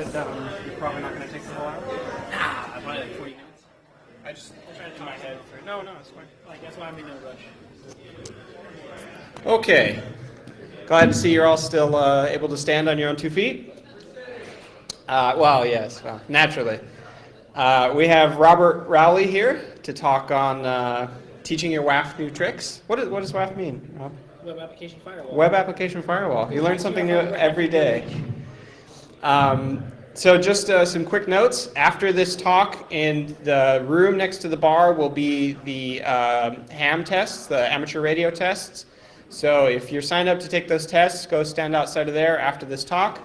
You're probably not going to take the whole hour? Nah, probably like 40 minutes. I just tried it in my head. No, it's fine. Like, that's why I'm in no rush. Okay. Glad to see you're all still able to stand on your own 2 feet. Well, yes, naturally. We have Robert Rowley here to talk on teaching your WAF new tricks. What does WAF mean, Rob? Web Application Firewall. Web Application Firewall. You learn something new every day. So just some quick notes. After this talk, in the room next to the bar will be the ham tests, the amateur radio tests. So if you're signed up to take those tests, go stand outside of there after this talk.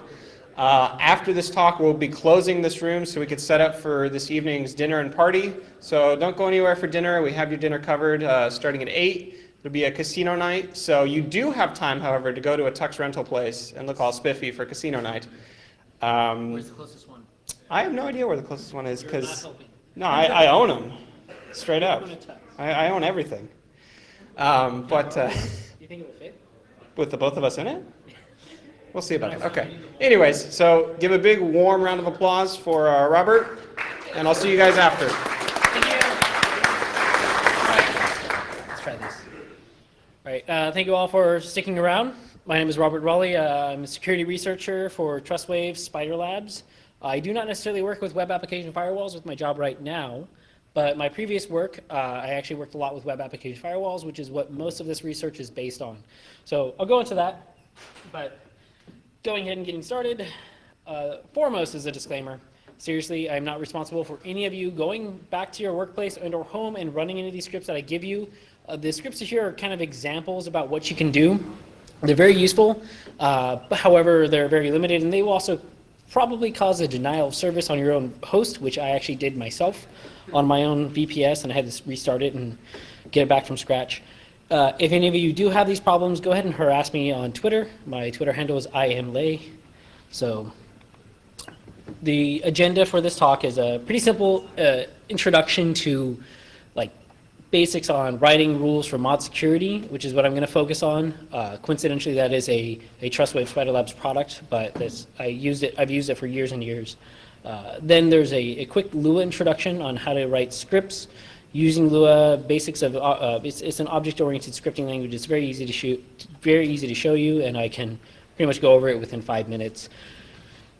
After this talk, we'll be closing this room so we could set up for this evening's dinner and party. So don't go anywhere for dinner. We have your dinner covered starting at 8. It'll be a casino night. So you do have time, however, to go to a tux rental place and look all spiffy for casino night. Where's the closest one? I have no idea where the closest one is because You're not I own them, straight up. helping. I own everything. You think it will fit? With the both of us in it, we'll see about it. Okay. Anyways, so give a big warm round of applause for Robert, and I'll see you guys after. Thank you. All right. Let's try this. All right. Thank you all for sticking around. My name is Robert Rowley. I'm a security researcher for TrustWave Spider Labs. I do not necessarily work with web application firewalls with my job right now, but my previous work, I actually worked a lot with web application firewalls, which is what most of this research is based on. So I'll go into that, but going ahead and getting started, foremost is a disclaimer. Seriously, I'm not responsible for any of you going back to your workplace and or home and running any of these scripts that I give you. The scripts here are kind of examples about what you can do. They're very useful, but however, they're very limited, and they will also probably cause a denial of service on your own host, which I actually did myself on my own VPS, and I had to restart it and get it back from scratch. If any of you do have these problems, go ahead and harass me on Twitter. My Twitter handle is IamLay. So the agenda for this talk is a pretty simple introduction to basics on writing rules for mod security, which is what I'm going to focus on. Coincidentally, that is a TrustWave Spider Labs product, but I've used it for years and years. Then there's a quick Lua introduction on how to write scripts using Lua. Basics of it's an object-oriented scripting language. It's very easy to show you, and I can pretty much go over it within 5 minutes.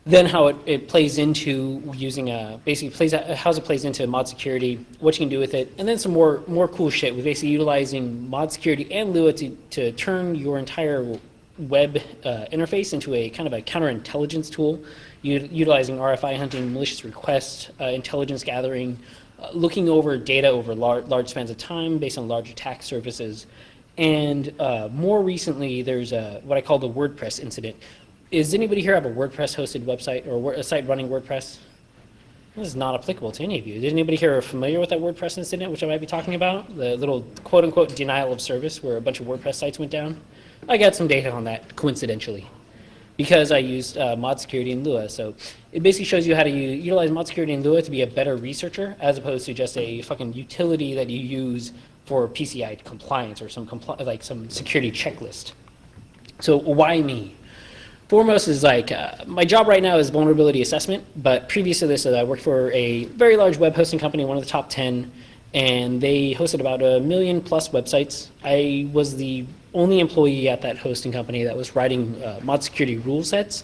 Then how it plays into using how it plays into mod security, what you can do with it, and then some more cool shit with basically utilizing mod security and Lua to turn your entire web interface into a kind of a counterintelligence tool, utilizing RFI hunting, malicious request, intelligence gathering, looking over data over large spans of time based on large attack surfaces. And more recently, there's what I call the WordPress incident. Does anybody here have a WordPress hosted website or a site running WordPress? This is not applicable to any of you. Is anybody here familiar with that WordPress incident, which I might be talking about? The little quote unquote denial of service where a bunch of WordPress sites went down? I got some data on that coincidentally because I used mod security in Lua. So it basically shows you how to utilize mod security in Lua to be a better researcher as opposed to just a fucking utility that you use for PCI compliance or some security checklist. So why me? Foremost is my job right now is vulnerability assessment, but previous to this, I worked for a very large web hosting company, one of the top 10, and they hosted about 1 million plus websites. I was the only employee at that hosting company that was writing mod security rule sets,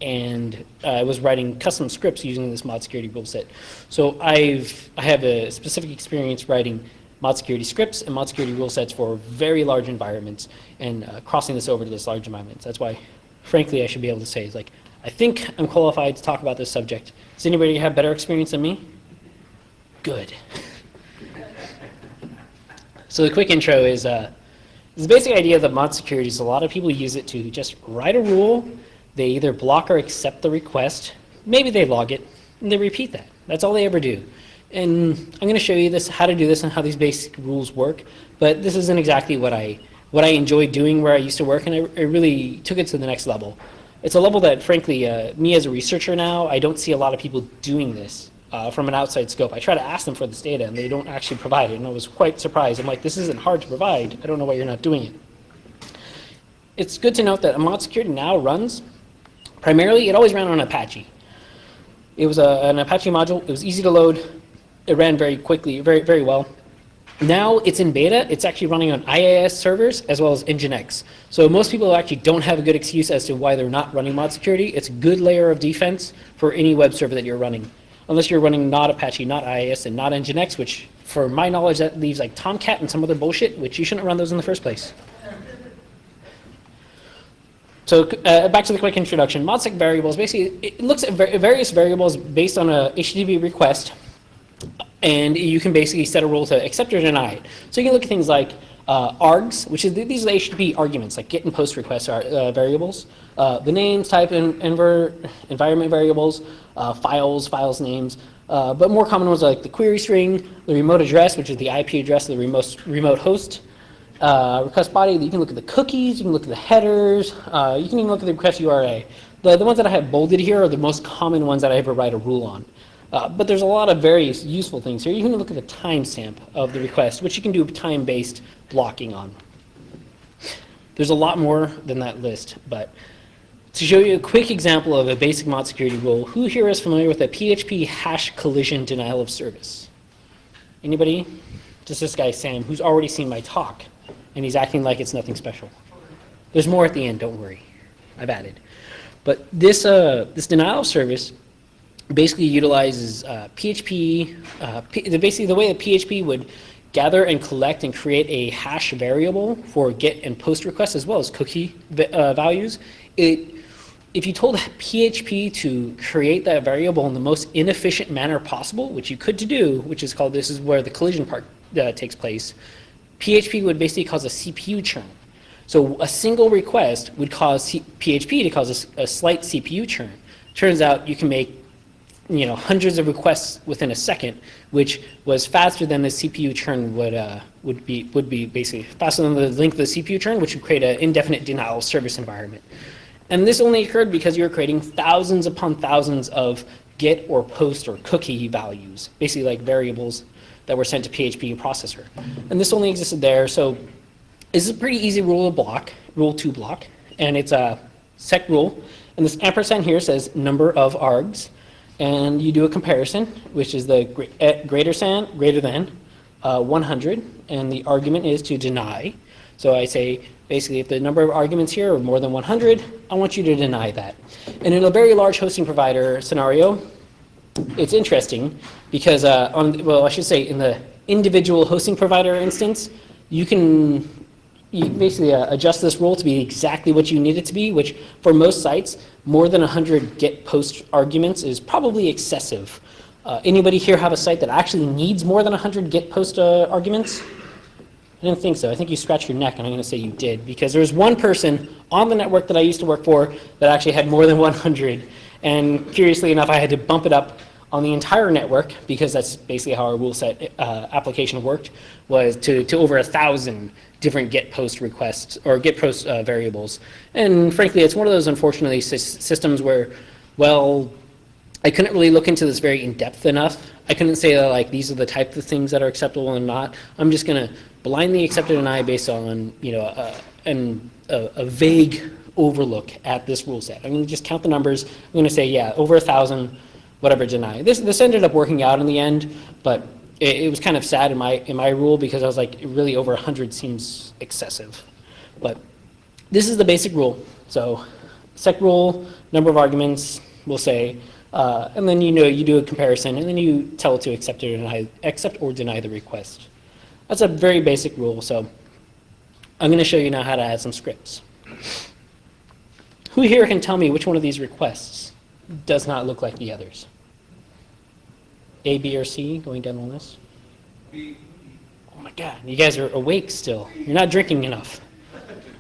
and I was writing custom scripts using this mod security rule set. So I have a specific experience writing mod security scripts and mod security rule sets for very large environments and crossing this over to this large environments. That's why, frankly, I should be able to say, I think I'm qualified to talk about this subject. Does anybody have better experience than me? Good. So the quick intro is the basic idea of the mod security is a lot of people use it to just write a rule. They either block or accept the request. Maybe they log it, and they repeat that. That's all they ever do. And I'm going to show you how to do this and how these basic rules work. But this isn't exactly what I enjoyed doing where I used to work, and I really took it to the next level. It's a level that, frankly, me as a researcher now, I don't see a lot of people doing this from an outside scope. I try to ask them for this data, and they don't actually provide it, and I was quite surprised. I'm like, this isn't hard to provide. I don't know why you're not doing it. It's good to note that mod security now runs, primarily, it always ran on Apache. It was an Apache module. It was easy to load. It ran very quickly, very well. Now it's in beta. It's actually running on IIS servers as well as Nginx. So most people actually don't have a good excuse as to why they're not running mod security. It's a good layer of defense for any web server that you're running. Unless you're running not Apache, not IIS, and not Nginx, which for my knowledge that leaves like Tomcat and some other bullshit, which you shouldn't run those in the first place. So back to the quick introduction. ModSec variables, basically it looks at various variables based on a HTTP request. And you can basically set a rule to accept or deny it. So you can look at things like args, which is these are the HTTP arguments, like get and post requests are variables. The names, type, and environment variables, files names. But more common ones are like the query string, the remote address, which is the IP address of the remote host. Request body, you can look at the cookies, you can look at the headers, you can even look at the request URA. The ones that I have bolded here are the most common ones that I ever write a rule on. But there's a lot of various useful things here. You can look at the timestamp of the request, which you can do time-based blocking on. There's a lot more than that list, but to show you a quick example of a basic mod security rule, who here is familiar with a PHP hash collision denial of service? Anybody? Just this guy, Sam, who's already seen my talk, and he's acting like it's nothing special. There's more at the end, don't worry. I've added. But this denial of service basically utilizes PHP, basically the way that PHP would gather and collect and create a hash variable for get and post requests as well as cookie values. If you told PHP to create that variable in the most inefficient manner possible, which you could do, which is called, this is where the collision part takes place, PHP would basically cause a CPU churn. So a single request would cause PHP to cause a slight CPU churn. Turns out you can make hundreds of requests within a second, which was faster than the CPU churn would be basically faster than the length of the CPU churn, which would create an indefinite denial of service environment. And this only occurred because you were creating thousands upon thousands of get or post or cookie values, basically like variables that were sent to PHP processor. And this only existed there. So this is a pretty easy rule to block, and it's a sec rule. And this ampersand here says number of args. And you do a comparison, which is the greater than 100, and the argument is to deny. So I say, basically, if the number of arguments here are more than 100, I want you to deny that. And in a very large hosting provider scenario, it's interesting because, I should say, in the individual hosting provider instance, you can basically adjust this rule to be exactly what you need it to be, which for most sites, more than 100 get post arguments is probably excessive. Anybody here have a site that actually needs more than 100 get post arguments? I didn't think so. I think you scratched your neck, and I'm going to say you did, because there was one person on the network that I used to work for that actually had more than 100. And curiously enough, I had to bump it up on the entire network, because that's basically how our rule set application worked, was to over 1,000 different get post requests or get post variables. And frankly, it's one of those unfortunately systems where, well, I couldn't really look into this very in depth enough. I couldn't say that like these are the type of things that are acceptable and not. I'm just going to blindly accept or deny based on a vague overlook at this rule set. I'm going to just count the numbers. I'm going to say, yeah, over 1,000, whatever, deny. This ended up working out in the end, but it was kind of sad in my rule because I was like, really over 100 seems excessive. But this is the basic rule. So sec rule, number of arguments, we'll say, and then you do a comparison, and then you tell it to accept or deny the request. That's a very basic rule. So I'm going to show you now how to add some scripts. Who here can tell me which one of these requests does not look like the others? A, B, or C, going down the list? B. Oh my God, you guys are awake still. You're not drinking enough.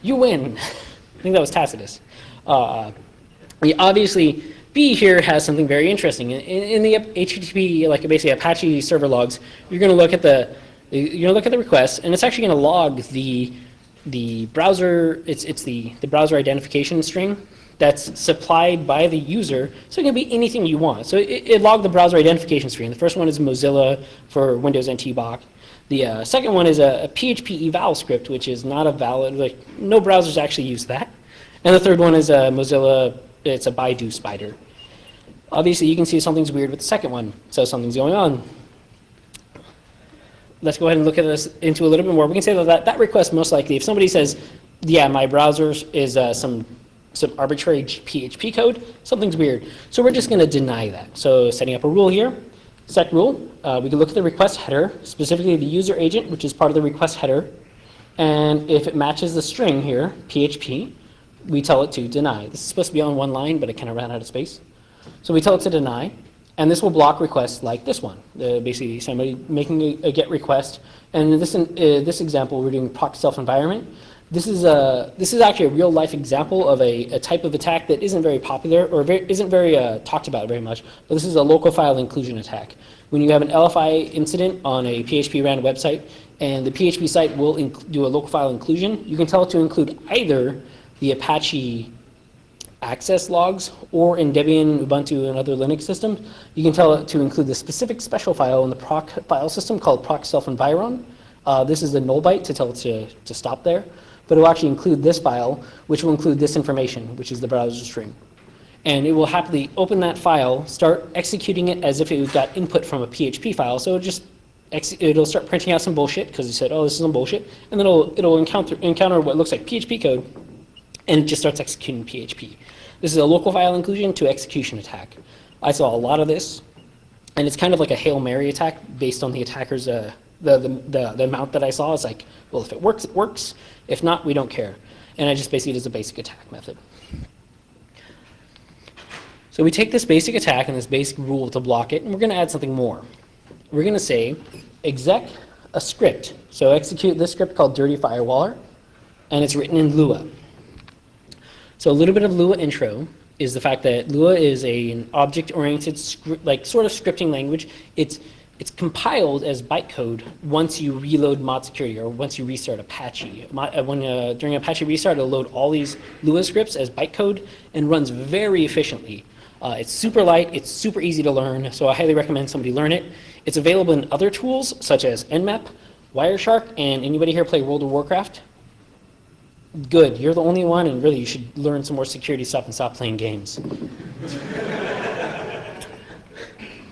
You win. I think that was Tacitus. Obviously, B here has something very interesting. In the HTTP, like basically Apache server logs, you're going to look at the request, and it's actually going to log the browser. It's the browser identification string that's supplied by the user, so it can be anything you want. So it logged the browser identification string. The first one is Mozilla for Windows NT Bach. The second one is a PHP eval script, which is not a valid, no browsers actually use that. And the third one is a Mozilla, it's a Baidu spider. Obviously, you can see something's weird with the second one, so something's going on. Let's go ahead and look at this into a little bit more. We can say that request most likely, if somebody says, yeah, my browser is some arbitrary PHP code, something's weird. So we're just going to deny that. So setting up a rule here, set rule. We can look at the request header, specifically the user agent, which is part of the request header. And if it matches the string here, PHP, we tell it to deny. This is supposed to be on one line, but it kind of ran out of space. So we tell it to deny, and this will block requests like this one. Basically, somebody making a GET request. And in this example, we're doing proc self-environment. This is actually a real-life example of a type of attack that isn't very popular or isn't very talked about very much. But this is a local file inclusion attack. When you have an LFI incident on a PHP ran website, and the PHP site will do a local file inclusion, you can tell it to include either the Apache access logs, or in Debian, Ubuntu, and other Linux systems, you can tell it to include the specific special file in the proc file system called proc self-environ. This is the null byte to tell it to stop there, but it will actually include this file, which will include this information, which is the browser string. And it will happily open that file, start executing it as if it got input from a PHP file. So it'll start printing out some bullshit because it said, oh, this is some bullshit, and then it'll encounter what looks like PHP code, and it just starts executing PHP. This is a local file inclusion to execution attack. I saw a lot of this, and it's kind of like a Hail Mary attack based on the attacker's, the amount that I saw. It's like, well, if it works, it works. If not, we don't care. And I just basically did a basic attack method. So we take this basic attack and this basic rule to block it, and we're going to add something more. We're going to say exec a script. So execute this script called dirty firewaller, and it's written in Lua. So a little bit of Lua intro is the fact that Lua is an object-oriented sort of scripting language. It's compiled as bytecode once you reload mod security or once you restart Apache. During Apache restart, it'll load all these Lua scripts as bytecode and runs very efficiently. It's super light, it's super easy to learn, so I highly recommend somebody learn it. It's available in other tools such as Nmap, Wireshark, and anybody here play World of Warcraft? Good, you're the only one, and really you should learn some more security stuff and stop playing games.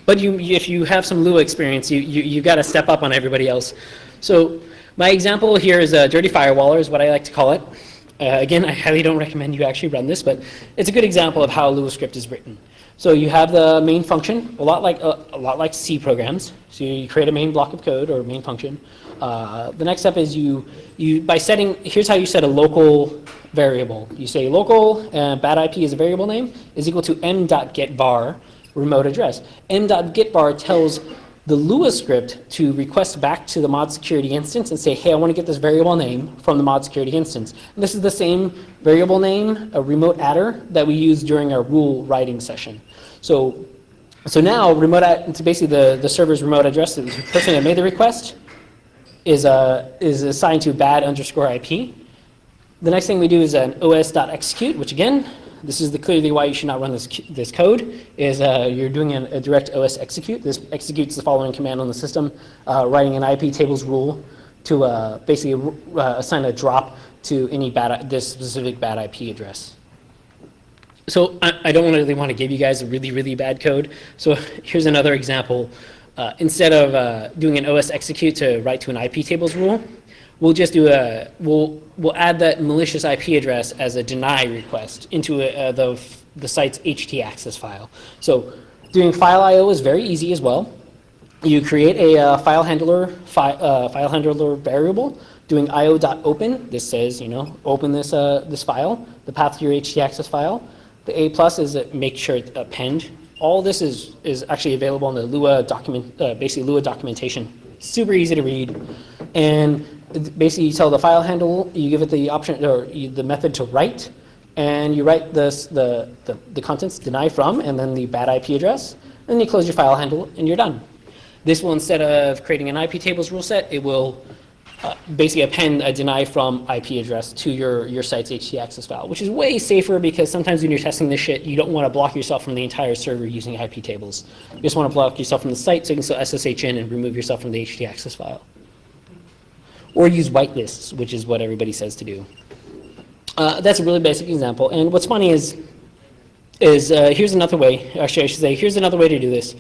But if you have some Lua experience, you got to step up on everybody else. So my example here is a dirty firewaller is what I like to call it. Again, I highly don't recommend you actually run this, but it's a good example of how a Lua script is written. So you have the main function, a lot like C programs. So you create a main block of code or main function. The next step is by setting, here's how you set a local variable. You say local bad IP is a variable name is equal to m.getVar remote address. m.getVar tells the Lua script to request back to the mod security instance and say, hey, I want to get this variable name from the mod security instance. And this is the same variable name, a remote adder, that we used during our rule writing session. So now it's basically the server's remote address, the person that made the request is assigned to bad_IP. The next thing we do is an os.execute, which again, this is clearly why you should not run this code, is you're doing a direct OS execute. This executes the following command on the system, writing an IP tables rule to basically assign a drop to any this specific bad IP address. So I don't really want to give you guys a really, really bad code. So here's another example. Instead of doing an OS execute to write to an IP tables rule, we'll just do we'll add that malicious IP address as a deny request into the site's htaccess file. So doing file IO is very easy as well. You create a file handler variable doing io.open. This says, open this file, the path to your htaccess file. The A+ is make sure it's append. All this is actually available in the Lua basically Lua documentation. Super easy to read. And basically you tell the file handle, you give it the option or the method to write, and you write the contents deny from and then the bad IP address, and then you close your file handle and you're done. This will, instead of creating an IP tables rule set, it will basically append a deny from IP address to your site's htaccess file, which is way safer because sometimes when you're testing this shit, you don't want to block yourself from the entire server using IP tables. You just want to block yourself from the site so you can still SSH in and remove yourself from the htaccess file. Or use whitelists, which is what everybody says to do. That's a really basic example. And what's funny is is here's another way. Actually, I should say here's another way to do this.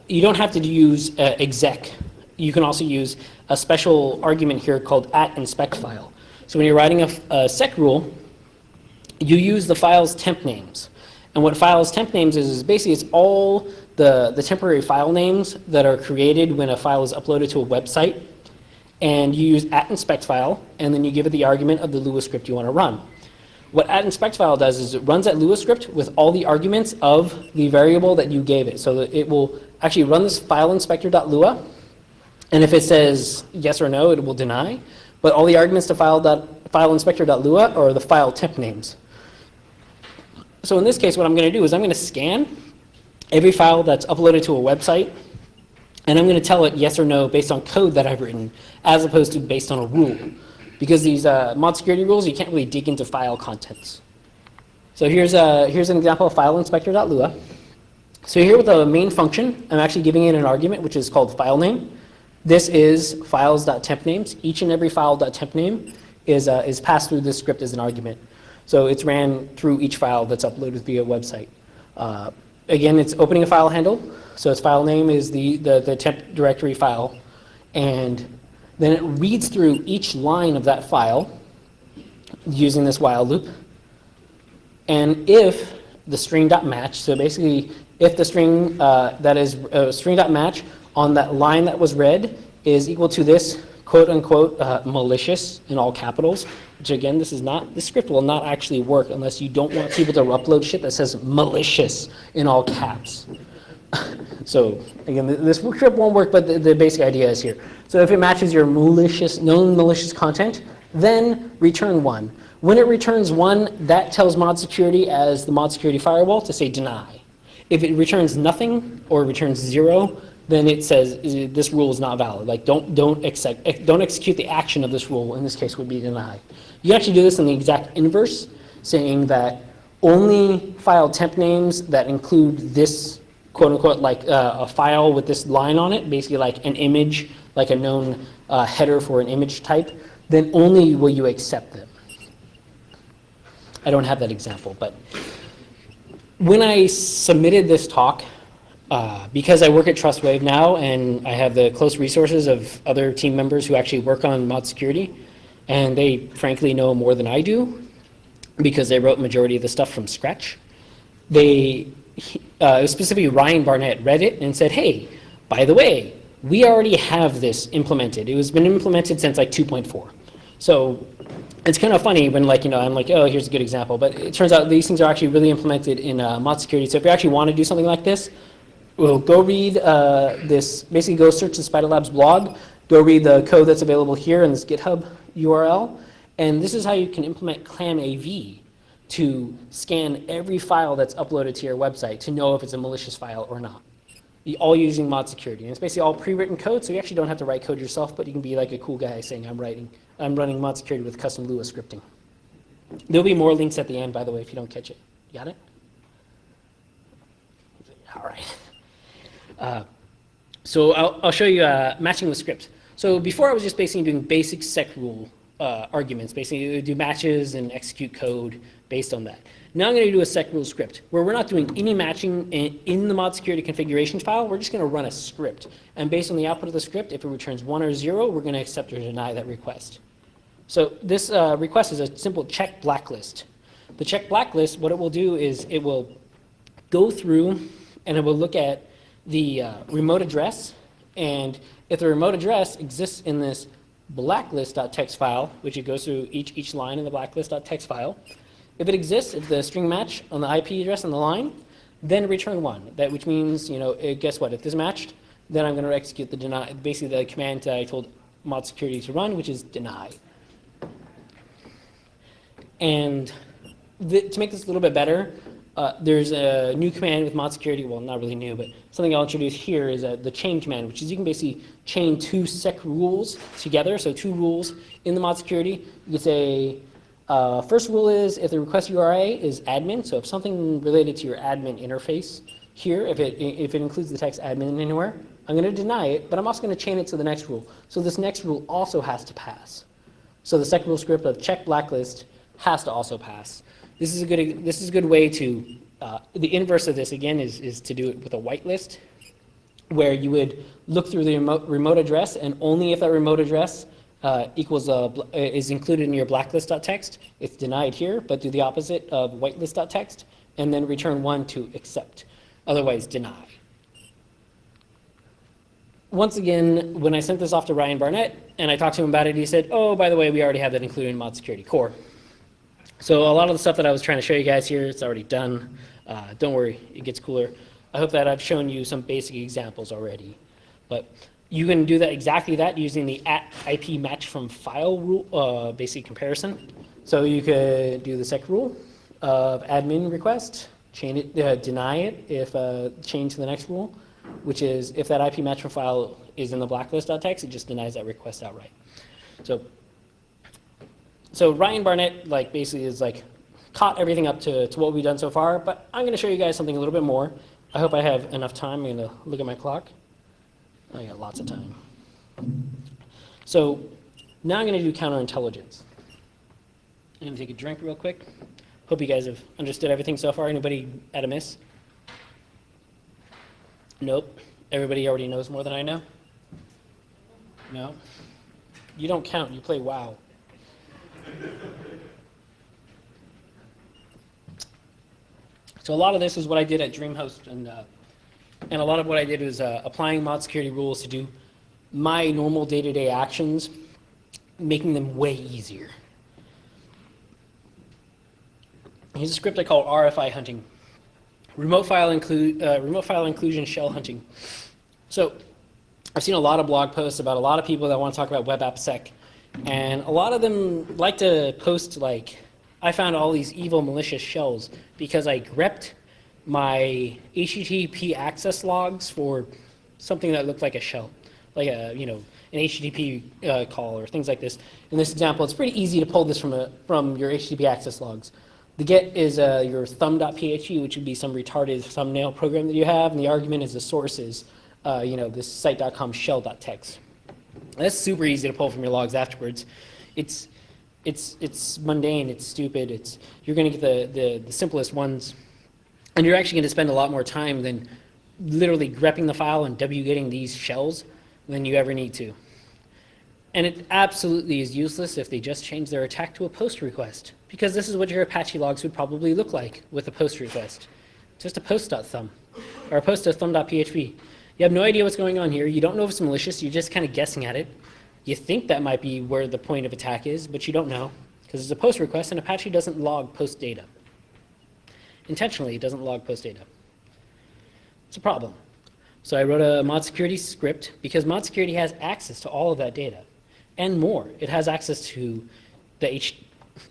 You don't have to use exec. You can also use a special argument here called @inspect_file. So when you're writing a sec rule, you use the file's temp names. And what file's temp names is basically it's all the temporary file names that are created when a file is uploaded to a website. And you use @inspect_file, and then you give it the argument of the Lua script you want to run. What @inspect_file does is it runs that Lua script with all the arguments of the variable that you gave it. So that it will actually run this file inspector.lua, and if it says yes or no, it will deny. But all the arguments to file inspector.lua are the file temp names. So in this case, what I'm going to do is I'm going to scan every file that's uploaded to a website, and I'm going to tell it yes or no based on code that I've written, as opposed to based on a rule. Because these mod security rules, you can't really dig into file contents. So here's an example of file inspector.lua. So here with the main function, I'm actually giving it an argument, which is called file name. This is files.tempNames. Each and every file.tempName is passed through this script as an argument. So it's ran through each file that's uploaded via website. Again, it's opening a file handle. So its file name is the temp directory file. And then it reads through each line of that file using this while loop. And if the string.match, so basically if the string that is string.match on that line that was read is equal to this quote unquote malicious in all capitals, which again, this script will not actually work unless you don't want people to upload shit that says malicious in all caps. So again, this script won't work, but the basic idea is here. So if it matches your known malicious content, then return 1. When it returns 1, that tells mod security as the mod security firewall to say deny. If it returns nothing or returns 0, then it says this rule is not valid. Like don't execute the action of this rule. In this case, would be deny. You actually do this in the exact inverse, saying that only file temp names that include this quote unquote like a file with this line on it, basically like an image, like a known header for an image type, then only will you accept them. I don't have that example, but when I submitted this talk, because I work at TrustWave now and I have the close resources of other team members who actually work on mod security, and they frankly know more than I do because they wrote majority of the stuff from scratch. Specifically Ryan Barnett read it and said, hey, by the way, we already have this implemented. It was been implemented since like 2.4. So it's kind of funny when I'm like, oh, here's a good example. But it turns out these things are actually really implemented in mod security. So if you actually want to do something like this, well, go read this, basically go search the Spider Labs blog, go read the code that's available here in this GitHub URL, and this is how you can implement ClamAV to scan every file that's uploaded to your website to know if it's a malicious file or not. All using mod security. And it's basically all pre-written code, so you actually don't have to write code yourself, but you can be like a cool guy saying, I'm running mod security with custom Lua scripting. There'll be more links at the end, by the way, if you don't catch it. You got it? All right. So I'll show you matching with script. So before I was just basically doing basic sec rule arguments, basically do matches and execute code based on that. Now I'm going to do a sec rule script where we're not doing any matching in the mod security configuration file. We're just going to run a script. And based on the output of the script, if it returns 1 or 0, we're going to accept or deny that request. So this request is a simple check blacklist. The check blacklist, what it will do is it will go through and it will look at the remote address. And if the remote address exists in this blacklist.txt file, which it goes through each line in the blacklist.txt file, if it exists, if the string match on the IP address on the line, then return 1. That which means, guess what? If this matched, then I'm going to execute the deny, basically the command I told mod security to run, which is deny. And to make this a little bit better, there's a new command with mod security. Well, not really new, but something I'll introduce here is the chain command, which is you can basically chain 2 sec rules together. So 2 rules in the mod security. You could say, first rule is if the request URI is admin, so if something related to your admin interface here, if it includes the text admin anywhere, I'm going to deny it, but I'm also going to chain it to the next rule. So this next rule also has to pass. So the second rule script of check blacklist has to also pass. This is a good way to The inverse of this, again, is to do it with a whitelist, where you would look through the remote address, and only if that remote address is included in your blacklist.txt, it's denied here, but do the opposite of whitelist.txt, and then return 1 to accept, otherwise deny. Once again, when I sent this off to Ryan Barnett, and I talked to him about it, he said, oh, by the way, we already have that included in Mod Security Core. So a lot of the stuff that I was trying to show you guys here, it's already done. Don't worry, it gets cooler. I hope that I've shown you some basic examples already. But you can do that exactly that using the @IP match from file rule, basic comparison. So you could do the sec rule of admin request, change it, deny it if change to the next rule, which is if that IP match from file is in the blacklist.txt, it just denies that request outright. So Ryan Barnett basically is caught everything up to what we've done so far, but I'm going to show you guys something a little bit more. I hope I have enough time. I'm going to look at my clock. I got lots of time. So now I'm going to do counterintelligence. I'm going to take a drink real quick. Hope you guys have understood everything so far. Anybody at a miss? Nope. Everybody already knows more than I know? No? You don't count. You play WoW. So a lot of this is what I did at DreamHost, and a lot of what I did was applying mod security rules to do my normal day-to-day actions, making them way easier. Here's a script I call RFI hunting, remote file inclusion shell hunting. So I've seen a lot of blog posts about a lot of people that want to talk about web app sec, and a lot of them like to post I found all these evil malicious shells because I grepped my HTTP access logs for something that looked like a shell, like an HTTP call or things like this. In this example, it's pretty easy to pull this from your HTTP access logs. The get is your thumb.php, which would be some retarded thumbnail program that you have, and the argument is the source is this site.com shell.txt. That's super easy to pull from your logs afterwards. It's mundane, it's stupid, you're going to get the simplest ones, and you're actually going to spend a lot more time than literally grepping the file and wgetting these shells than you ever need to. And it absolutely is useless if they just change their attack to a post request, because this is what your Apache logs would probably look like with a post request. Just a post.thumb, or a post.thumb.php. You have no idea what's going on here, you don't know if it's malicious, you're just kind of guessing at it. You think that might be where the point of attack is, but you don't know, because it's a post request and Apache doesn't log post data. Intentionally, it doesn't log post data. It's a problem. So I wrote a mod security script because mod security has access to all of that data and more. It has access to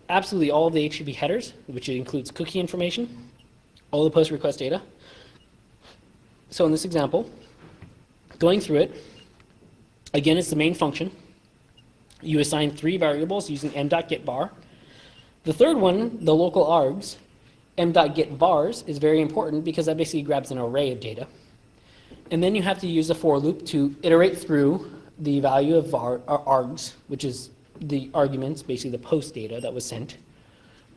absolutely all of the HTTP headers, which includes cookie information, all the post request data. So in this example, going through it, again, it's the main function. You assign 3 variables using m.getVar. The third one, the local args, m.getVars, is very important because that basically grabs an array of data. And then you have to use a for loop to iterate through the value of args, which is the arguments, basically the post data that was sent.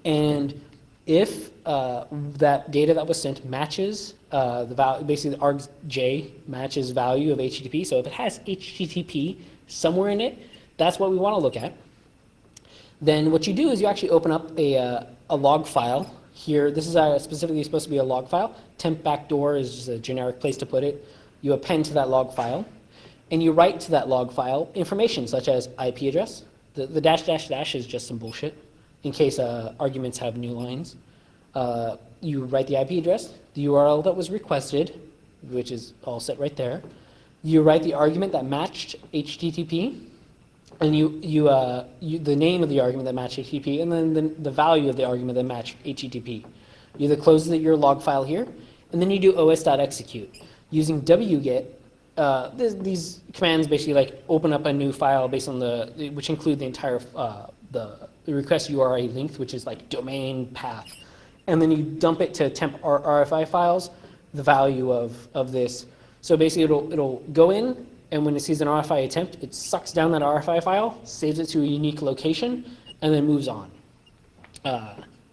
And if that data that was sent matches the value, basically the args j matches value of HTTP. So if it has HTTP somewhere in it, that's what we want to look at. Then what you do is you actually open up a log file here. This is specifically supposed to be a log file. Temp backdoor is just a generic place to put it. You append to that log file, and you write to that log file information such as IP address. The dash dash dash is just some bullshit in case arguments have new lines. You write the IP address, the URL that was requested, which is all set right there. You write the argument that matched HTTP, and the name of the argument that matched HTTP, and then the value of the argument that matched HTTP. You either close your log file here, and then you do os.execute. Using wget, these commands basically open up a new file based on which include the entire the request URI length, which is domain path. And then you dump it to temp RFI files, the value of this. So basically it'll go in, and when it sees an RFI attempt, it sucks down that RFI file, saves it to a unique location, and then moves on.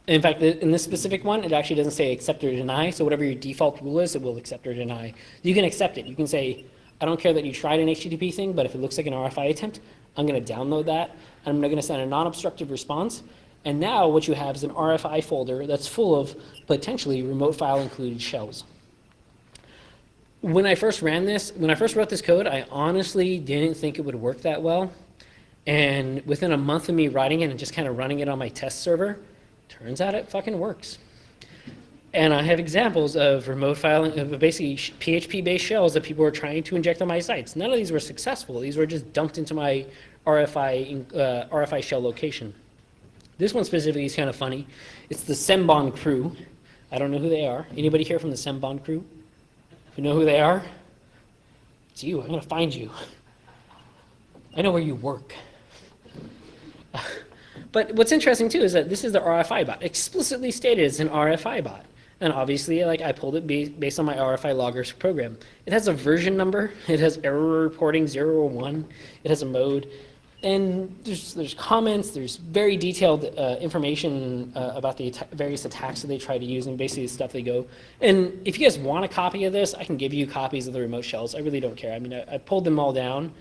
In fact, in this specific one, it actually doesn't say accept or deny. So whatever your default rule is, it will accept or deny. You can accept it. You can say, I don't care that you tried an HTTP thing, but if it looks like an RFI attempt, I'm going to download that, and I'm going to send a non-obstructive response. And now what you have is an RFI folder that's full of potentially remote file included shells. When I first wrote this code, I honestly didn't think it would work that well. And within a month of me writing it and just kind of running it on my test server, turns out it fucking works. And I have examples of remote file, basically PHP-based shells that people were trying to inject on my sites. None of these were successful. These were just dumped into my RFI shell location. This one specifically is kind of funny. It's the Sembon crew. I don't know who they are. Anybody here from the Sembon crew? You know who they are? It's you. I'm going to find you. I know where you work. But what's interesting too is that this is the RFI bot. Explicitly stated it's an RFI bot. And obviously, like, I pulled it based on my RFI loggers program. It has a version number. It has error reporting 0 or 1. It has a mode. And there's comments. There's very detailed information about the various attacks that they try to use and basically the stuff they go. And if you guys want a copy of this, I can give you copies of the remote shells. I really don't care. I mean, I pulled them all down.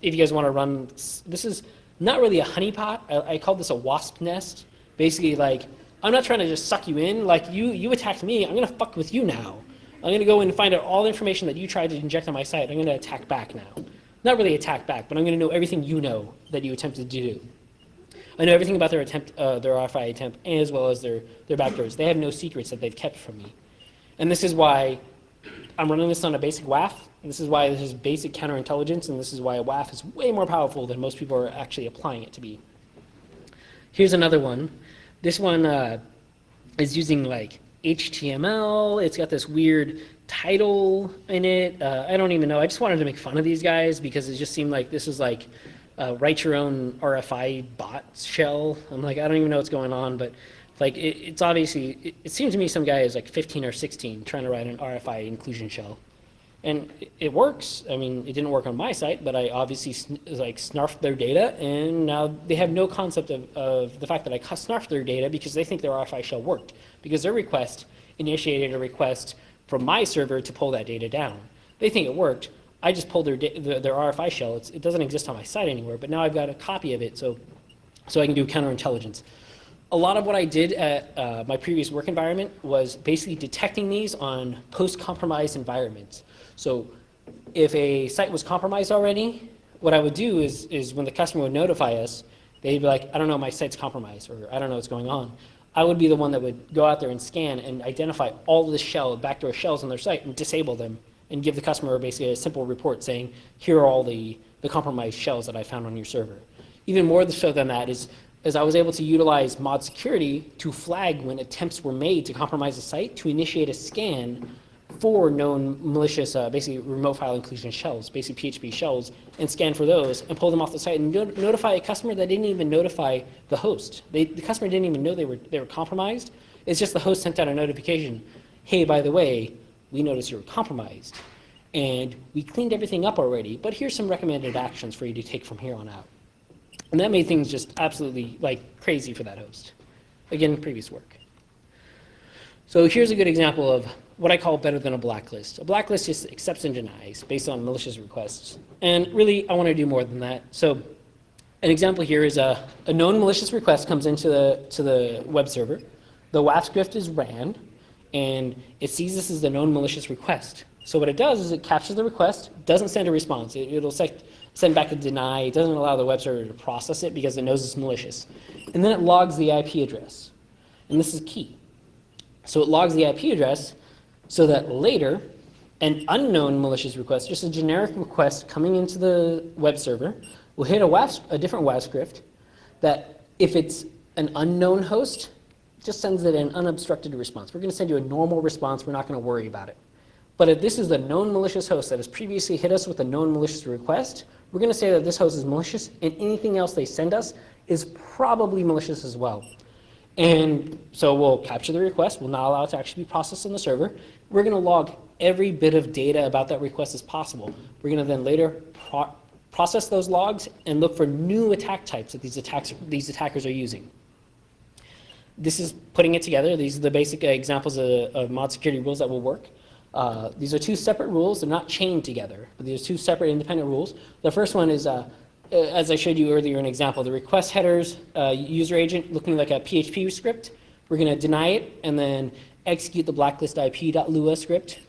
If you guys want to run, this is not really a honeypot. I call this a wasp nest. Basically, like, I'm not trying to just suck you in. Like, you attacked me. I'm going to fuck with you now. I'm going to go and find out all the information that you tried to inject on my site. I'm going to attack back now. Not really attack back, but I'm going to know everything you know that you attempted to do. I know everything about their RFI attempt, as well as their backdoors. They have no secrets that they've kept from me. And this is why I'm running this on a basic WAF. And this is why this is basic counterintelligence, and this is why a WAF is way more powerful than most people are actually applying it to be. Here's another one. This one is using like HTML. It's got this weird title in it. I don't even know. I just wanted to make fun of these guys because it just seemed like this is like write your own RFI bot shell. I'm like, I don't even know what's going on, but like it's obviously, it seems to me some guy is like 15 or 16 trying to write an RFI inclusion shell. And it works. I mean, it didn't work on my site, but I obviously snarfed their data, and now they have no concept of the fact that I snarfed their data because they think their RFI shell worked, because their request initiated a request from my server to pull that data down. They think it worked. I just pulled their RFI shell. It doesn't exist on my site anywhere, but now I've got a copy of it, so I can do counterintelligence. A lot of what I did at my previous work environment was basically detecting these on post-compromised environments. So if a site was compromised already, what I would do is when the customer would notify us, they'd be like, I don't know, my site's compromised, or I don't know what's going on. I would be the one that would go out there and scan and identify all the backdoor shells on their site and disable them and give the customer basically a simple report saying, here are all the compromised shells that I found on your server. Even more so than that is I was able to utilize mod security to flag when attempts were made to compromise the site to initiate a scan for known malicious, basically remote file inclusion shells, basically PHP shells, and scan for those and pull them off the site and notify a customer that didn't even notify the host. The customer didn't even know they were compromised. It's just the host sent out a notification. Hey, by the way, we noticed you were compromised, and we cleaned everything up already, but here's some recommended actions for you to take from here on out. And that made things just absolutely like crazy for that host. Again, previous work. So here's a good example of what I call better than a blacklist. A blacklist just accepts and denies based on malicious requests. And really, I want to do more than that. So an example here is a known malicious request comes into the web server. The WAF script is ran, and it sees this as the known malicious request. So what it does is it captures the request, doesn't send a response. It'll send back a deny. It doesn't allow the web server to process it because it knows it's malicious. And then it logs the IP address. And this is key. So it logs the IP address so that later, an unknown malicious request, just a generic request coming into the web server, will hit a different WAF script that if it's an unknown host, just sends it an unobstructed response. We're going to send you a normal response. We're not going to worry about it. But if this is the known malicious host that has previously hit us with a known malicious request, we're going to say that this host is malicious, and anything else they send us is probably malicious as well. And so we'll capture the request. We'll not allow it to actually be processed on the server. We're going to log every bit of data about that request as possible. We're going to then later process those logs and look for new attack types that these attackers are using. This is putting it together. These are the basic examples of mod security rules that will work. These are two separate rules. They're not chained together, but these are two separate independent rules. The first one is, as I showed you earlier, an example, the request headers user agent looking like a PHP script. We're going to deny it and then execute the blacklist IP.lua script.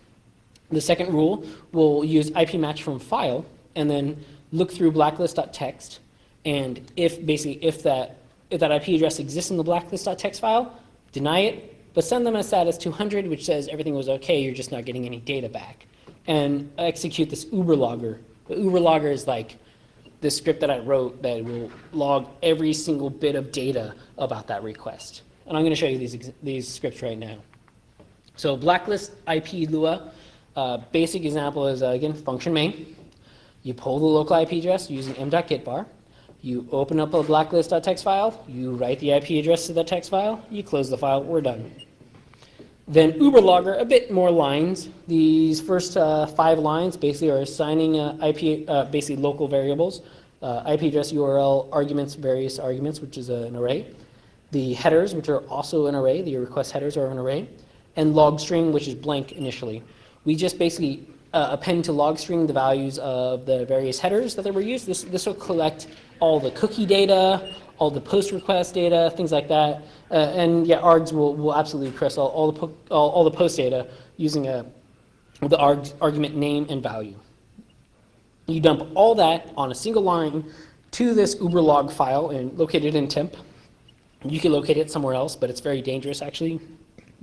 The second rule will use IP match from file and then look through blacklist.txt. And if that IP address exists in the blacklist.txt file, deny it, but send them a status 200, which says everything was okay, you're just not getting any data back. And execute this Uber logger. The Uber logger is like this script that I wrote that will log every single bit of data about that request. And I'm going to show you these scripts right now. So blacklist IP Lua, basic example is, again, function main. You pull the local IP address using m.getbar. You open up a blacklist.txt file. You write the IP address to the text file. You close the file. We're done. Then Uber logger, a bit more lines. These first 5 lines basically are assigning basically local variables, IP address, URL, arguments, various arguments, which is an array. The headers, which are also an array. The request headers are an array. And log string, which is blank initially. We just basically append to log string the values of the various headers that were used. This will collect all the cookie data, all the post request data, things like that. And yeah, args will absolutely compress all the post data using the argument name and value. You dump all that on a single line to this Uber log file and locate it in temp. You can locate it somewhere else, but it's very dangerous actually,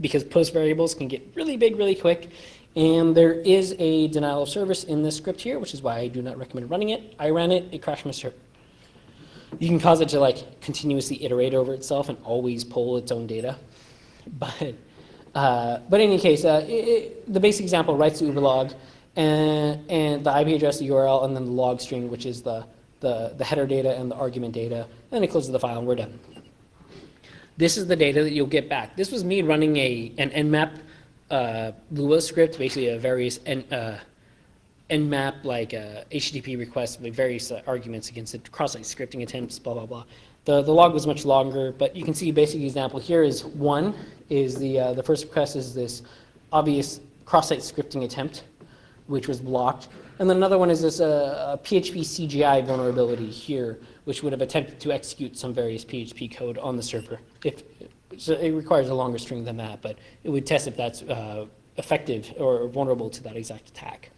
because post variables can get really big really quick. And there is a denial of service in this script here, which is why I do not recommend running it. I ran it, it crashed my server. You can cause it to like continuously iterate over itself and always pull its own data. But in any case, the basic example writes to Uberlog and the IP address, the URL, and then the log string, which is the header data and the argument data. And then it closes the file and we're done. This is the data that you'll get back. This was me running an nmap Lua script, basically a various nmap like HTTP requests with various arguments against it, cross-site scripting attempts, blah, blah, blah. The log was much longer, but you can see a basic example here is one, is the first request is this obvious cross-site scripting attempt, which was blocked. And then another one is this PHP CGI vulnerability here, which would have attempted to execute some various PHP code on the server. So it requires a longer string than that, but it would test if that's effective or vulnerable to that exact attack.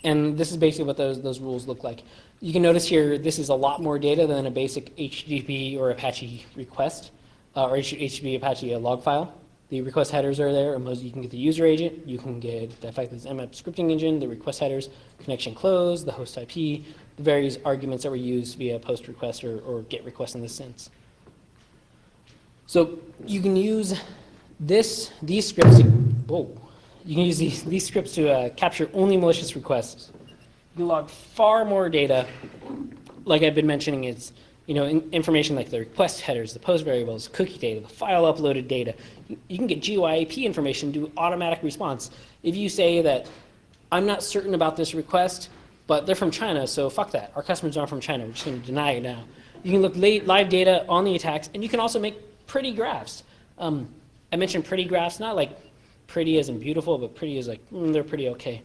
And this is basically what those rules look like. You can notice here, this is a lot more data than a basic HTTP or Apache request, or HTTP Apache log file. The request headers are there, and you can get the user agent, you can get the fact that it's nmap scripting engine, the request headers, connection closed, the host IP, the various arguments that were used via post request or get request in this sense. So you can use these scripts to capture only malicious requests. You can log far more data. Like I've been mentioning, it's information like the request headers, the post variables, cookie data, the file uploaded data. You can get GUI IP information, do automatic response. If you say that I'm not certain about this request, but they're from China, so fuck that. Our customers aren't from China. We're just going to deny it now. You can look live data on the attacks, and you can also make pretty graphs. I mentioned pretty graphs, not like pretty as in beautiful, but pretty as like, they're pretty okay.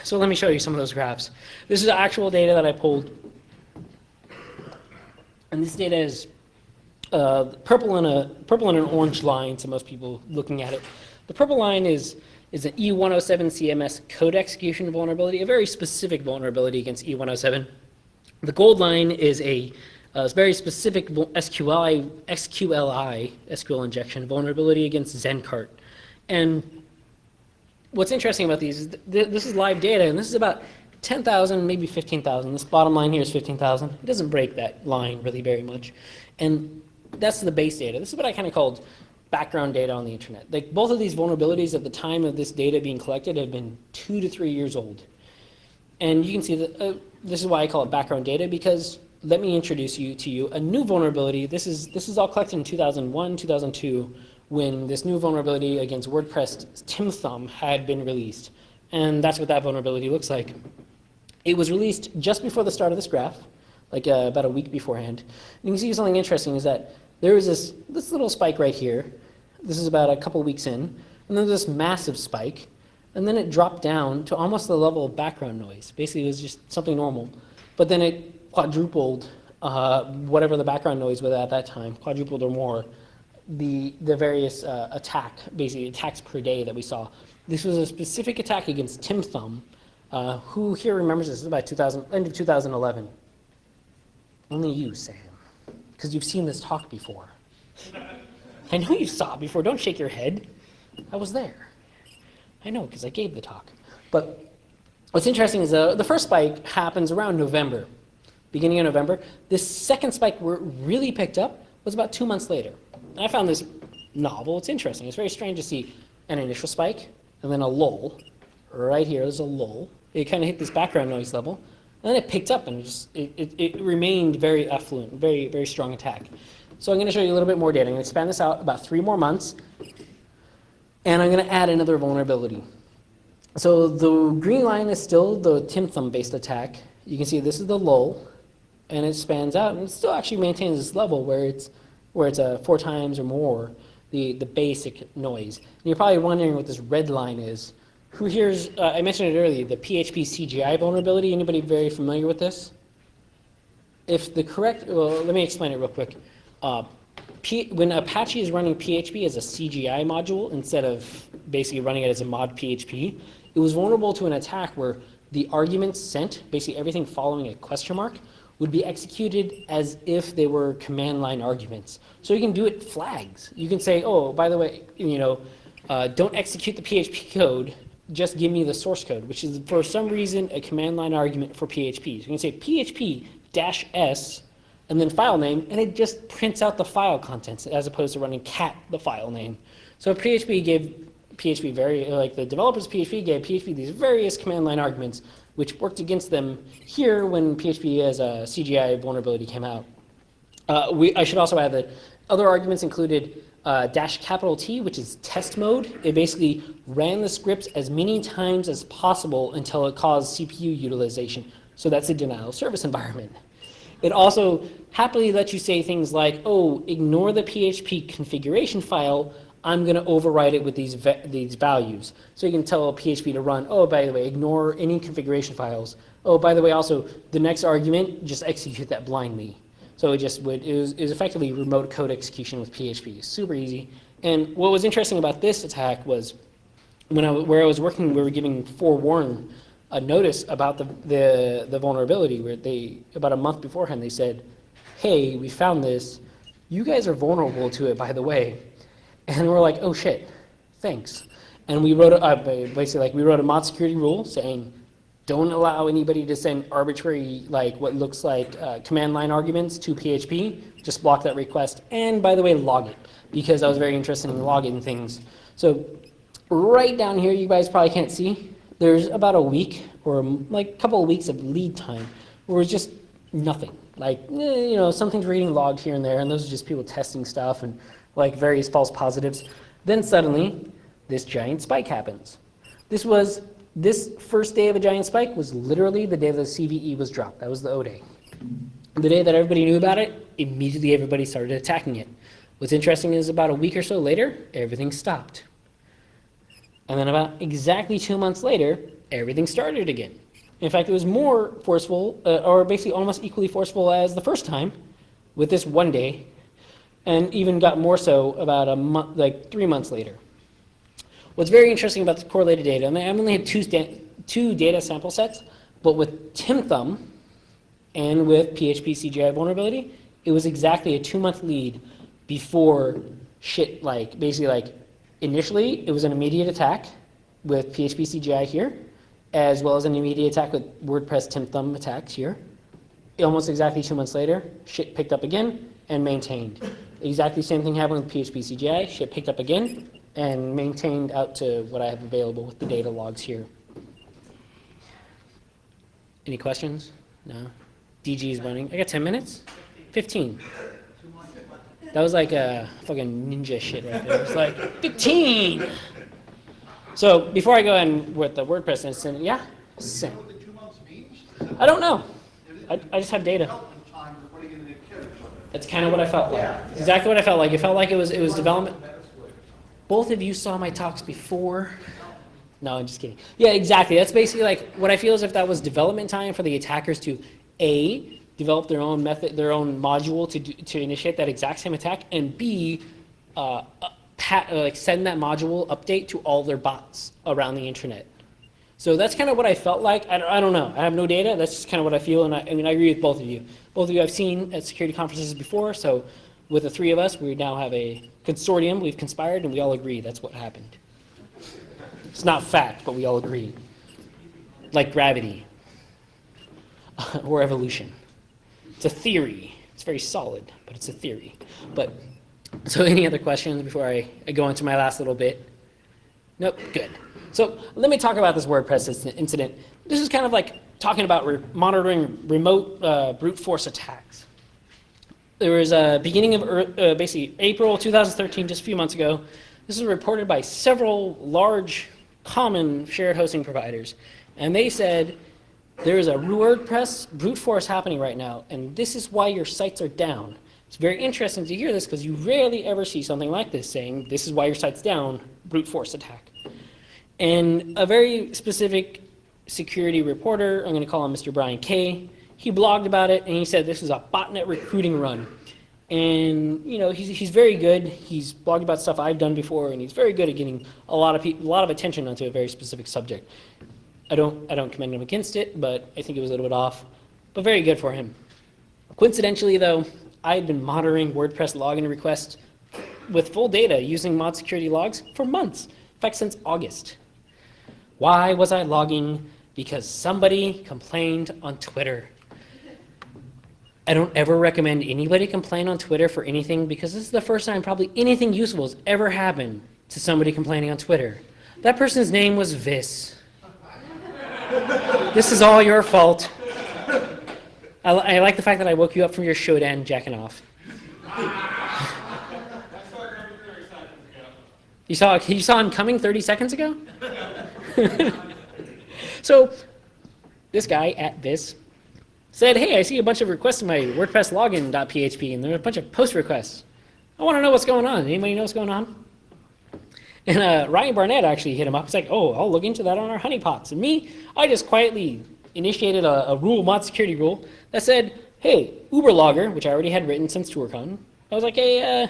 So let me show you some of those graphs. This is actual data that I pulled. And this data is purple and an orange line to most people looking at it. The purple line is an E107 CMS code execution vulnerability, a very specific vulnerability against E107. The gold line is a very specific SQL injection vulnerability against Zencart. And what's interesting about these is this is live data, and this is about 10,000, maybe 15,000. This bottom line here is 15,000. It doesn't break that line really very much. And that's the base data. This is what I kind of called background data on the internet. Like both of these vulnerabilities at the time of this data being collected have been 2 to 3 years old. And you can see that this is why I call it background data, because let me introduce to you a new vulnerability. This is all collected in 2001, 2002, when this new vulnerability against WordPress Tim Thumb had been released. And that's what that vulnerability looks like. It was released just before the start of this graph, like about a week beforehand. And you can see something interesting is that there was this little spike right here. This is about a couple weeks in, and then this massive spike, and then it dropped down to almost the level of background noise. Basically, it was just something normal, but then it quadrupled whatever the background noise was at that time, quadrupled or more, the various basically attacks per day that we saw. This was a specific attack against Tim Thumb. Who here remembers this? This is about end of 2011. Only you, Sam, because you've seen this talk before. I know you saw it before. Don't shake your head. I was there. I know, because I gave the talk. But what's interesting is the first spike happens around November, beginning of November. This second spike where it really picked up was about 2 months later. And I found this novel. It's interesting. It's very strange to see an initial spike and then a lull. Right here, there's a lull. It kind of hit this background noise level. And then it picked up and it remained very affluent, very, very strong attack. So I'm going to show you a little bit more data. I'm going to expand this out about 3 more months. And I'm going to add another vulnerability. So the green line is still the Tim Thumb-based attack. You can see this is the lull. And it spans out. And it still actually maintains this level where it's 4 times or more the basic noise. And you're probably wondering what this red line is. Who here's, I mentioned it earlier, the PHP CGI vulnerability. Anybody very familiar with this? If the correct, well, let me explain it real quick. When Apache is running PHP as a CGI module instead of basically running it as a mod PHP, it was vulnerable to an attack where the arguments sent, basically everything following a question mark, would be executed as if they were command line arguments. So you can do it flags. You can say, oh, by the way, don't execute the PHP code, just give me the source code, which is for some reason a command line argument for PHP. So you can say PHP-S and then file name, and it just prints out the file contents as opposed to running cat the file name. So PHP gave the developers of PHP gave PHP these various command line arguments, which worked against them here when PHP as a CGI vulnerability came out. I should also add that other arguments included -T, which is test mode. It basically ran the scripts as many times as possible until it caused CPU utilization. So that's a denial of service environment. It also happily lets you say things like, oh, ignore the PHP configuration file. I'm going to override it with these values. So you can tell PHP to run, oh, by the way, ignore any configuration files. Oh, by the way, also, the next argument, just execute that blindly. So it was effectively remote code execution with PHP. Super easy. And what was interesting about this attack was where I was working, we were giving forewarn a notice about the vulnerability where about a month beforehand, they said, hey, we found this. You guys are vulnerable to it, by the way. And we're like, oh shit, thanks. And we wrote we wrote a mod security rule saying, don't allow anybody to send arbitrary, what looks like command line arguments to PHP. Just block that request. And by the way, log it, because I was very interested in logging things. So right down here, you guys probably can't see, there's about a week or a couple of weeks of lead time where it's just nothing. Something's reading logs here and there, and those are just people testing stuff and various false positives. Then suddenly, this giant spike happens. This first day of a giant spike was literally the day the CVE was dropped. That was the O day. The day that everybody knew about it, immediately everybody started attacking it. What's interesting is about a week or so later, everything stopped. And then about exactly 2 months later, everything started again. In fact, it was more forceful, or basically almost equally forceful as the first time, with this one day, and even got more so about a month, 3 months later. What's very interesting about the correlated data, and I only have two data sample sets, but with Tim Thumb and with PHP CGI vulnerability, it was exactly a 2-month lead before shit, initially it was an immediate attack with PHP CGI here, as well as an immediate attack with WordPress Tim Thumb attacks here. Almost exactly 2 months later, shit picked up again and maintained. Exactly the same thing happened with PHP CGI, shit picked up again and maintained out to what I have available with the data logs here. Any questions? No? DG is running. I got 10 minutes? 15. That was like a fucking ninja shit right there. It was like 15. So before I go in with the WordPress incident, yeah? Same. I don't know. I just have data. That's kind of what I felt like. Exactly what I felt like. It felt like it was development. Both of you saw my talks before. No, I'm just kidding. Yeah, exactly. That's basically like what I feel is if that was development time for the attackers to A, develop their own method, their own module to initiate that exact same attack, and B, like send that module update to all their bots around the internet. So that's kind of what I felt like. I don't know. I have no data. That's just kind of what I feel. And I mean, I agree with both of you. Both of you I've seen at security conferences before. So with the three of us, we now have a consortium. We've conspired, and we all agree that's what happened. It's not fact, but we all agree. Like gravity or evolution. It's a theory. It's very solid, but it's a theory. But so any other questions before I go into my last little bit? Nope, good. So let me talk about this WordPress incident. This is kind of like talking about monitoring remote brute force attacks. There was a beginning of basically April 2013, just a few months ago. This was reported by several large common shared hosting providers. And they said, there is a WordPress brute force happening right now, and this is why your sites are down. It's very interesting to hear this because you rarely ever see something like this saying, this is why your site's down, brute force attack. And a very specific security reporter, I'm going to call him Mr. Brian K., he blogged about it, and he said this is a botnet recruiting run. And you know, he's very good. He's blogged about stuff I've done before, and he's very good at getting a lot of attention onto a very specific subject. I don't commend him against it, but I think it was a little bit off, but very good for him. Coincidentally, though, I had been monitoring WordPress login requests with full data using mod security logs for months. In fact, since August. Why was I logging? Because somebody complained on Twitter. I don't ever recommend anybody complain on Twitter for anything because this is the first time probably anything useful has ever happened to somebody complaining on Twitter. That person's name was Vis. This is all your fault. I like the fact that I woke you up from your Shodan jacking off. You saw him coming 30 seconds ago? So this guy at Vis said, hey, I see a bunch of requests in my WordPress login.php, and there are a bunch of post requests. I want to know what's going on. Anybody know what's going on? And Ryan Barnett actually hit him up. He's like, oh, I'll look into that on our honeypots. And me, I just quietly initiated a rule, mod security rule, that said, hey, Uberlogger, which I already had written since TourCon, I was like, hey,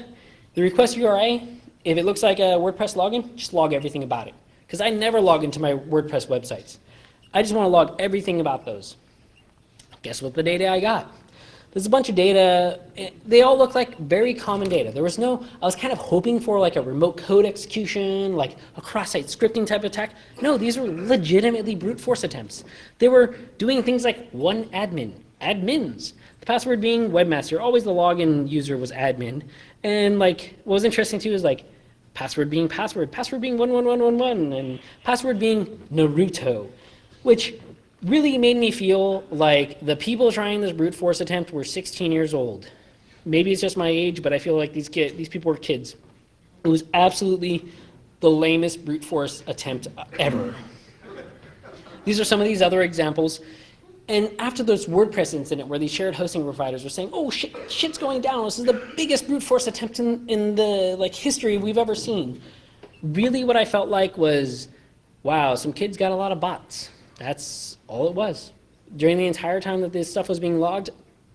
the request URI, if it looks like a WordPress login, just log everything about it. Because I never log into my WordPress websites. I just want to log everything about those. Guess what the data I got? There's a bunch of data. They all look like very common data. There was no, I was kind of hoping for like a remote code execution, like a cross-site scripting type attack. No, these were legitimately brute force attempts. They were doing things like one admins. The password being webmaster. Always the login user was admin. And like, what was interesting too is like, password being 11111, and password being Naruto, which really made me feel like the people trying this brute force attempt were 16 years old. Maybe it's just my age, but I feel like these people were kids. It was absolutely the lamest brute force attempt ever. These are some of these other examples. And after this WordPress incident where these shared hosting providers were saying, oh, shit's going down. This is the biggest brute force attempt in the like history we've ever seen. Really what I felt like was, wow, some kids got a lot of bots. That's all it was. During the entire time that this stuff was being logged,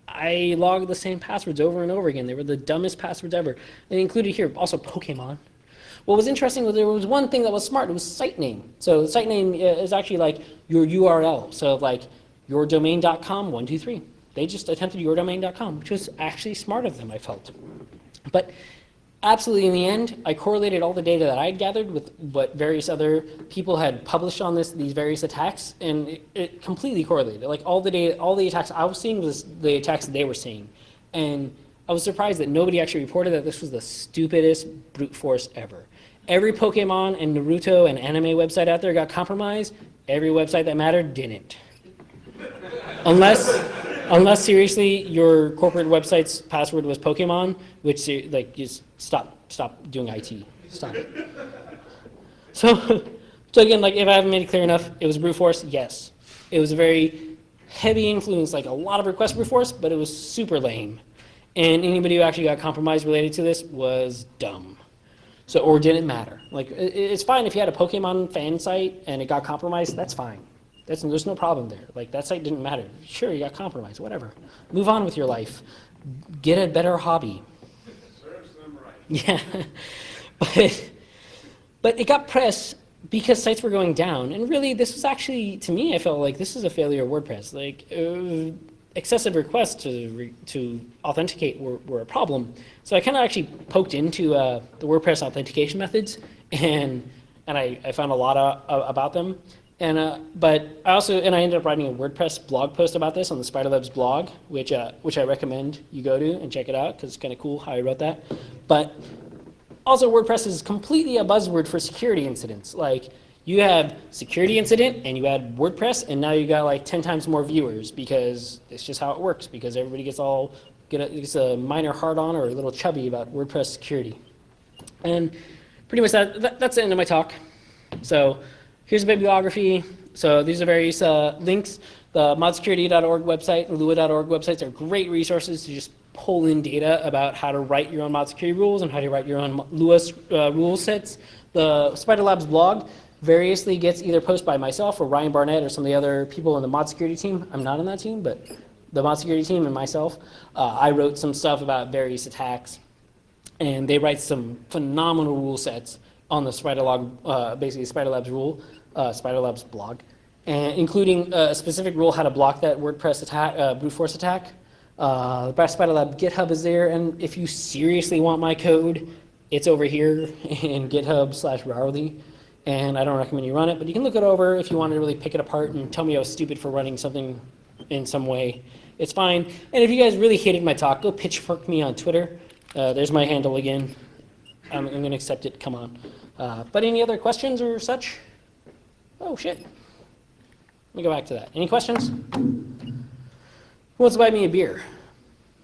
I logged the same passwords over and over again. They were the dumbest passwords ever. And included here also Pokemon. What was interesting was there was one thing that was smart. It was site name. So the site name is actually like your URL. So like yourdomain.com 123. They just attempted yourdomain.com, which was actually smart of them, I felt. But absolutely, in the end, I correlated all the data that I'd gathered with what various other people had published on these various attacks, and it completely correlated. Like all the data, all the attacks I was seeing was the attacks that they were seeing. And I was surprised that nobody actually reported that this was the stupidest brute force ever. Every Pokemon and Naruto and anime website out there got compromised. Every website that mattered didn't. Unless seriously your corporate website's password was Pokemon, which like just stop doing IT. Stop it. So again, like if I haven't made it clear enough, it was brute force. Yes, it was a very heavy influence, like a lot of request brute force, but it was super lame. And anybody who actually got compromised related to this was dumb. So, or didn't matter. Like, it's fine if you had a Pokemon fan site and it got compromised, that's fine. There's no problem there. Like, that site didn't matter. Sure, you got compromised, whatever. Move on with your life. Get a better hobby. Serves them right. Yeah. But it got press because sites were going down. And really, this was actually, to me, I felt like this is a failure of WordPress. Like, excessive requests to authenticate were a problem. So I kind of actually poked into the WordPress authentication methods, and I found a lot about them. But I ended up writing a WordPress blog post about this on the Spider Labs blog, which I recommend you go to and check it out because it's kind of cool how I wrote that. But also, WordPress is completely a buzzword for security incidents. Like, you have security incident and you add WordPress, and now you got like 10 times more viewers because it's just how it works. Because everybody gets a minor hard-on or a little chubby about WordPress security. And pretty much that's the end of my talk. So here's a bibliography. So these are various links. The modsecurity.org website and lua.org websites are great resources to just pull in data about how to write your own mod security rules and how to write your own Lua rule sets. The Spider Labs blog variously gets either posted by myself or Ryan Barnett or some of the other people in the mod security team. I'm not on that team, but the mod security team and myself, I wrote some stuff about various attacks, and they write some phenomenal rule sets on the Spider Labs rule, Spider Labs blog, and including a specific rule how to block that WordPress attack, brute force attack. The Spider Lab GitHub is there, and if you seriously want my code, it's over here in GitHub/Rowley. And I don't recommend you run it, but you can look it over if you want to really pick it apart and tell me I was stupid for running something in some way. It's fine. And if you guys really hated my talk, go pitchfork me on Twitter. There's my handle again. I'm going to accept it. Come on. But any other questions or such? Oh, shit. Let me go back to that. Any questions? Who wants to buy me a beer?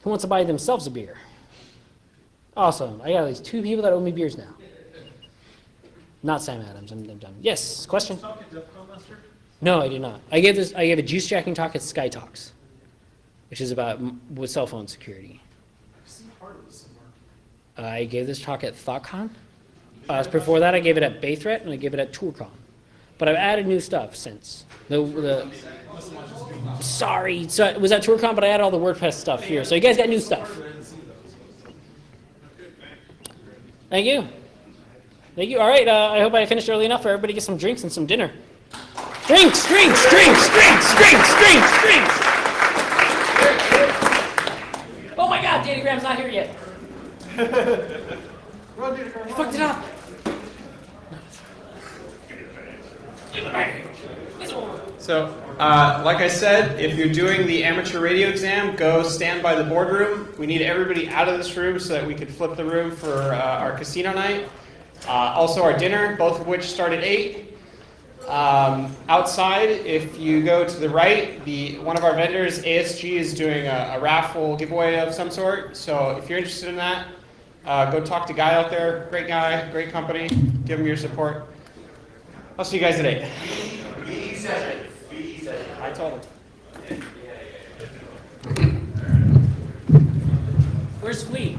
Who wants to buy themselves a beer? Awesome. I got at least 2 people that owe me beers now. Not Sam Adams. I'm done. Yes, question? Talk at DEFCON last year? No, I did not. I gave a juice jacking talk at Sky Talks, which is about with cell phone security. I've seen part of this somewhere. I gave this talk at ThoughtCon. Before that, I gave it at Baythreat, and I gave it at TourCon. But I've added new stuff since. Sorry, so it was at TourCon, but I added all the WordPress stuff here. So you guys got new stuff. Thank you. Thank you. All right, I hope I finished early enough for everybody to get some drinks and some dinner. Drinks, drinks, drinks, drinks, drinks, drinks, drinks. Oh my God, Datagram's not here yet. I fucked it up. So, like I said, if you're doing the amateur radio exam, go stand by the boardroom. We need everybody out of this room so that we could flip the room for our casino night. Also our dinner, both of which start at 8. Outside, if you go to the right, one of our vendors, ASG, is doing a raffle giveaway of some sort. So if you're interested in that, go talk to Guy out there. Great guy, great company. Give him your support. I'll see you guys at 8. I told him. Where's Flea?